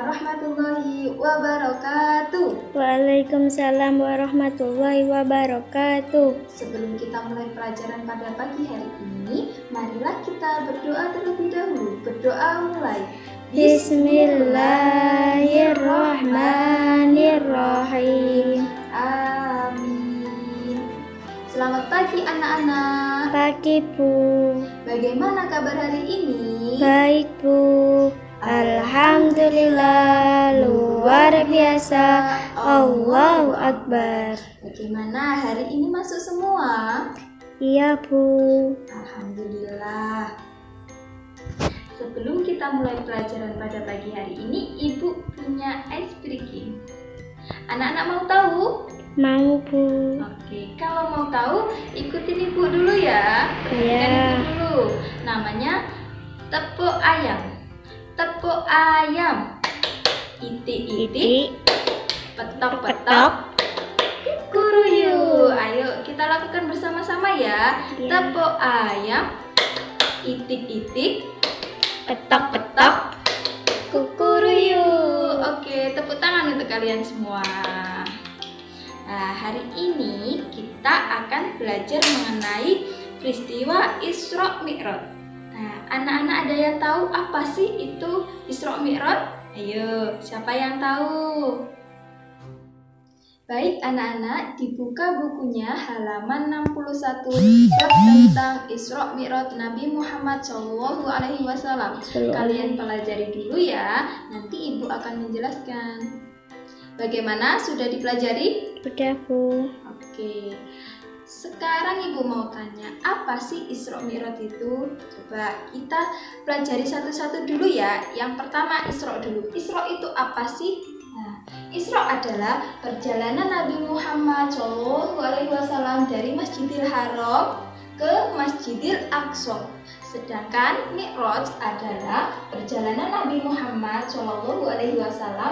warahmatullahi wabarakatuh. Waalaikumsalam warahmatullahi wabarakatuh. Sebelum kita mulai pelajaran pada pagi hari ini, marilah kita berdoa terlebih dahulu. Berdoa mulai. Bismillahirrahmanirrahim. Amin. Selamat pagi anak-anak. Pagi Bu. Bagaimana kabar hari ini? Baik Bu. Alhamdulillah, luar biasa. Allahu Akbar. Bagaimana hari ini masuk semua? Iya Bu. Alhamdulillah. Sebelum kita mulai pelajaran pada pagi hari ini, Ibu punya ice breaking. Anak-anak mau tahu? Mau Bu. Oke, kalau mau tahu ikutin Ibu dulu ya. Iya. Ibu dulu. Namanya tepuk ayam. Tepuk ayam. Itik-itik. Petok-petok. Kuruyu. Ayo kita lakukan bersama-sama ya. Iya. Tepuk ayam. Itik-itik. Petok-petok. Kukuruyu. Oke, tepuk tangan untuk kalian semua. Nah, hari ini kita akan belajar mengenai peristiwa Isra Mi'raj. Nah, anak-anak ada yang tahu apa sih itu Isra Mi'raj? Ayo, siapa yang tahu? Baik anak-anak, dibuka bukunya halaman 61 bab tentang Isra Mi'raj Nabi Muhammad SAW. Kalian pelajari dulu ya, nanti Ibu akan menjelaskan. Bagaimana? Sudah dipelajari? Udah Bu. Oke. Sekarang Ibu mau tanya, apa sih Isra Mi'raj itu? Coba kita pelajari satu-satu dulu ya. Yang pertama Isra dulu. Isra itu apa sih? Nah, Isra adalah perjalanan Nabi Muhammad SAW dari Masjidil Haram ke Masjidil Aqsa. Sedangkan Mi'raj adalah perjalanan Nabi Muhammad SAW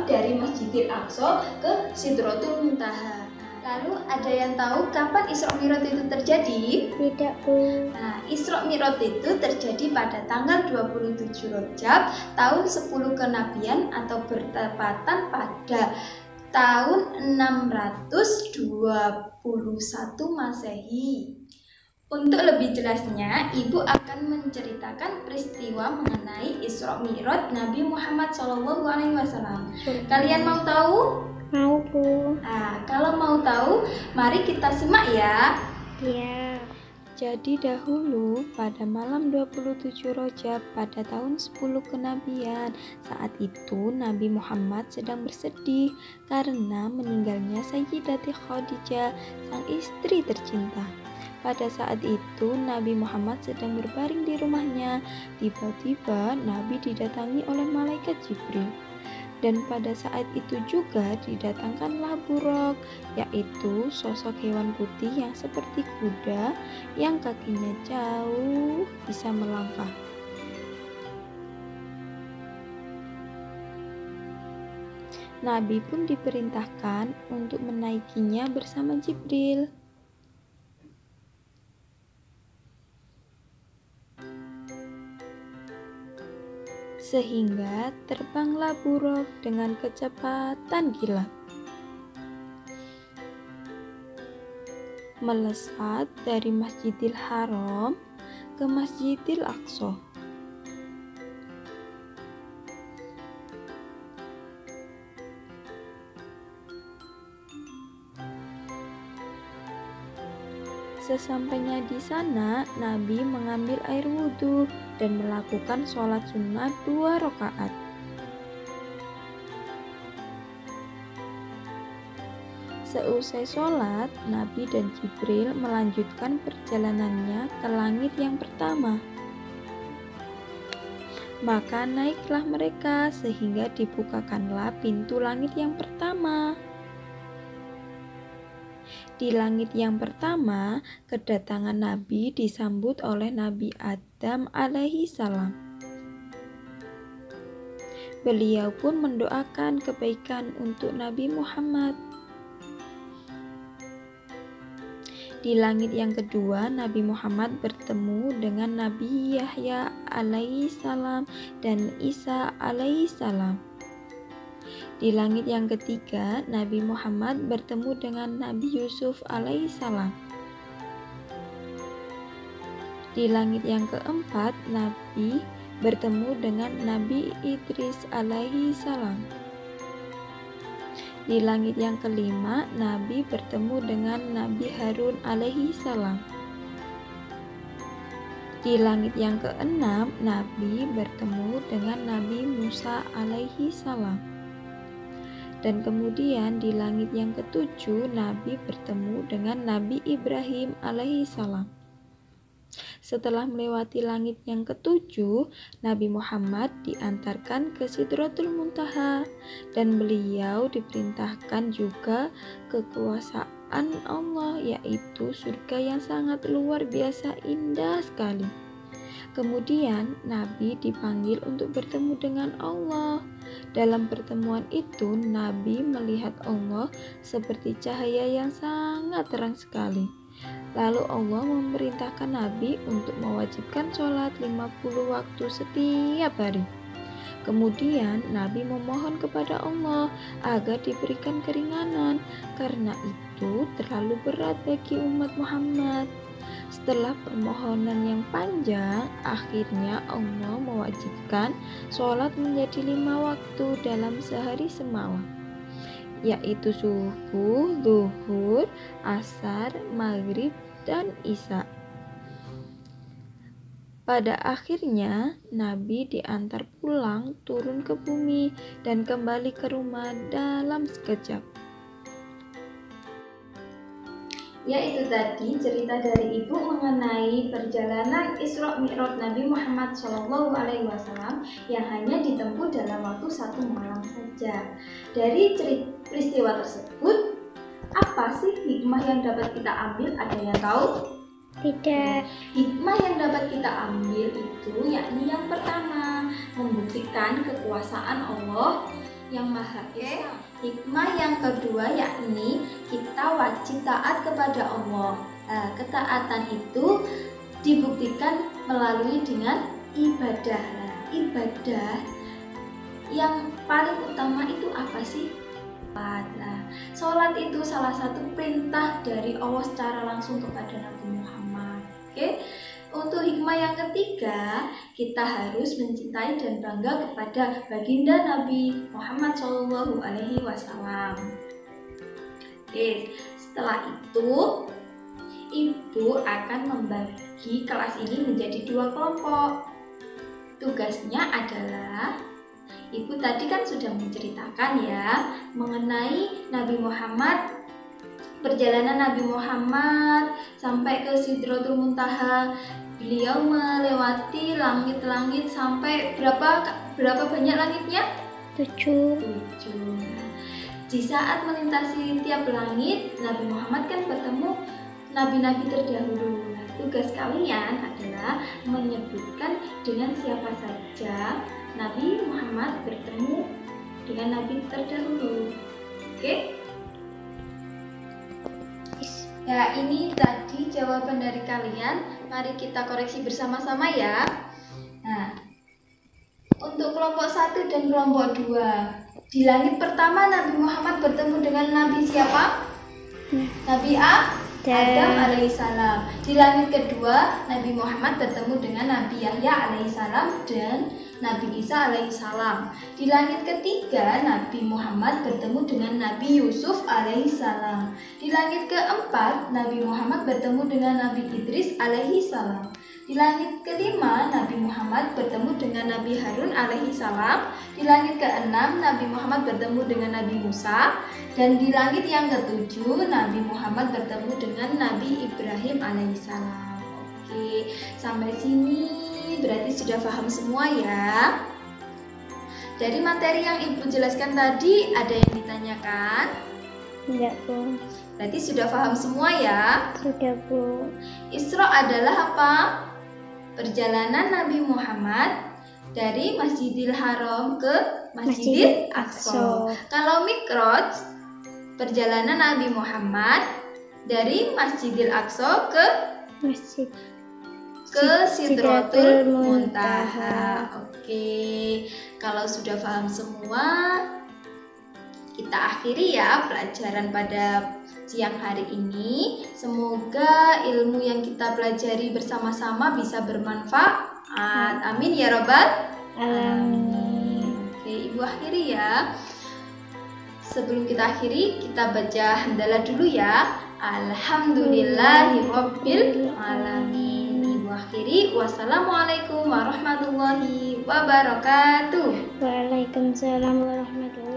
dari Masjidil Aqsa ke Sidratul Muntaha. Lalu ada yang tahu kapan Isra Mi'raj itu terjadi? Tidak Bu. Nah, Isra Mi'raj itu terjadi pada tanggal 27 Rajab tahun 10 kenabian atau bertepatan pada tahun 621 Masehi. Untuk lebih jelasnya, Ibu akan menceritakan peristiwa mengenai Isra Mi'raj Nabi Muhammad SAW. Kalian mau tahu? Mau Bu. Nah, kalau mau tahu, mari kita simak ya. Iya. Jadi dahulu pada malam 27 Rajab pada tahun 10 kenabian, saat itu Nabi Muhammad sedang bersedih karena meninggalnya Sayyidati Khadijah, sang istri tercinta. Pada saat itu Nabi Muhammad sedang berbaring di rumahnya. Tiba-tiba Nabi didatangi oleh malaikat Jibril. Dan pada saat itu juga didatangkanlah Buraq, yaitu sosok hewan putih yang seperti kuda yang kakinya jauh bisa melangkah. Nabi pun diperintahkan untuk menaikinya bersama Jibril. Sehingga terbanglah Buraq dengan kecepatan kilat, melesat dari Masjidil Haram ke Masjidil Aqsa. Sesampainya di sana, Nabi mengambil air wudhu dan melakukan sholat sunnah 2 rakaat. Seusai sholat, Nabi dan Jibril melanjutkan perjalanannya ke langit yang pertama. Maka naiklah mereka sehingga dibukakanlah pintu langit yang pertama. Di langit yang pertama, kedatangan Nabi disambut oleh Nabi Adam alaihi salam. Beliau pun mendoakan kebaikan untuk Nabi Muhammad. Di langit yang kedua, Nabi Muhammad bertemu dengan Nabi Yahya alaihi salam dan Isa alaihi salam. Di langit yang ketiga, Nabi Muhammad bertemu dengan Nabi Yusuf alaihissalam. Di langit yang keempat, Nabi bertemu dengan Nabi Idris alaihissalam. Di langit yang kelima, Nabi bertemu dengan Nabi Harun alaihissalam. Di langit yang keenam, Nabi bertemu dengan Nabi Musa alaihissalam. Dan kemudian di langit yang ketujuh, Nabi bertemu dengan Nabi Ibrahim alaihissalam. Setelah melewati langit yang ketujuh, Nabi Muhammad diantarkan ke Sidratul Muntaha dan beliau diperintahkan juga kekuasaan Allah, yaitu surga yang sangat luar biasa indah sekali. Kemudian Nabi dipanggil untuk bertemu dengan Allah. Dalam pertemuan itu, Nabi melihat Allah seperti cahaya yang sangat terang sekali. Lalu Allah memerintahkan Nabi untuk mewajibkan sholat 50 waktu setiap hari. Kemudian Nabi memohon kepada Allah agar diberikan keringanan, karena itu terlalu berat bagi umat Muhammad. Setelah permohonan yang panjang, akhirnya Allah mewajibkan sholat menjadi 5 waktu dalam sehari semalam, yaitu subuh, zuhur, asar, maghrib, dan isya. Pada akhirnya, Nabi diantar pulang turun ke bumi dan kembali ke rumah dalam sekejap. Ya, itu tadi cerita dari Ibu mengenai perjalanan Isra Mi'raj Nabi Muhammad SAW yang hanya ditempuh dalam waktu 1 malam saja. Dari peristiwa tersebut, apa sih hikmah yang dapat kita ambil? Ada yang tahu? Tidak. Hikmah yang dapat kita ambil itu yakni yang pertama, membuktikan kekuasaan Allah yang Maha Esa. Hikmah yang kedua yakni kita wajib taat kepada Allah. Ketaatan itu dibuktikan melalui dengan ibadah. Ibadah yang paling utama itu apa sih? Sholat itu salah satu perintah dari Allah secara langsung kepada Nabi Muhammad. Oke. Untuk hikmah yang ketiga, kita harus mencintai dan bangga kepada baginda Nabi Muhammad SAW. Setelah itu, Ibu akan membagi kelas ini menjadi 2 kelompok. Tugasnya adalah, Ibu tadi kan sudah menceritakan ya mengenai Nabi Muhammad, perjalanan Nabi Muhammad sampai ke Sidratul Muntaha. Beliau melewati langit-langit sampai berapa banyak langitnya? 7. Di saat melintasi tiap langit, Nabi Muhammad kan bertemu nabi-nabi terdahulu. Tugas kalian adalah menyebutkan dengan siapa saja Nabi Muhammad bertemu dengan nabi terdahulu. Oke? Ya, ini tadi jawaban dari kalian. Mari kita koreksi bersama-sama ya. Nah, untuk kelompok 1 dan kelompok 2, di langit pertama Nabi Muhammad bertemu dengan Nabi siapa? Nabi Adam alaihissalam. Di langit kedua, Nabi Muhammad bertemu dengan Nabi Yahya alaihissalam dan Nabi Isa alaihissalam. Di langit ketiga, Nabi Muhammad bertemu dengan Nabi Yusuf alaihissalam. Di langit keempat, Nabi Muhammad bertemu dengan Nabi Idris alaihissalam. Di langit kelima, Nabi Muhammad bertemu dengan Nabi Harun alaihissalam. Di langit keenam, Nabi Muhammad bertemu dengan Nabi Musa. Dan di langit yang ketujuh, Nabi Muhammad bertemu dengan Nabi Ibrahim alaihissalam. Oke, sampai sini berarti sudah paham semua ya. Dari materi yang Ibu jelaskan tadi, ada yang ditanyakan? Tidak, Bu. Berarti sudah paham semua ya? Sudah, Bu. Isra adalah apa? Perjalanan Nabi Muhammad dari Masjidil Haram ke Masjidil Aqsa. Kalau Mi'raj, perjalanan Nabi Muhammad dari Masjidil Aqsa ke Sidratul Muntaha. Oke, kalau sudah paham semua, kita akhiri ya pelajaran pada siang hari ini. Semoga ilmu yang kita pelajari bersama-sama bisa bermanfaat. Amin ya robbal Alamin. Oke, Ibu akhiri ya. Sebelum kita akhiri, kita baca hamdalah dulu ya. Alhamdulillahirabbil alamin. Ibu akhiri, wassalamualaikum warahmatullahi wabarakatuh. Waalaikumsalam warahmatullahi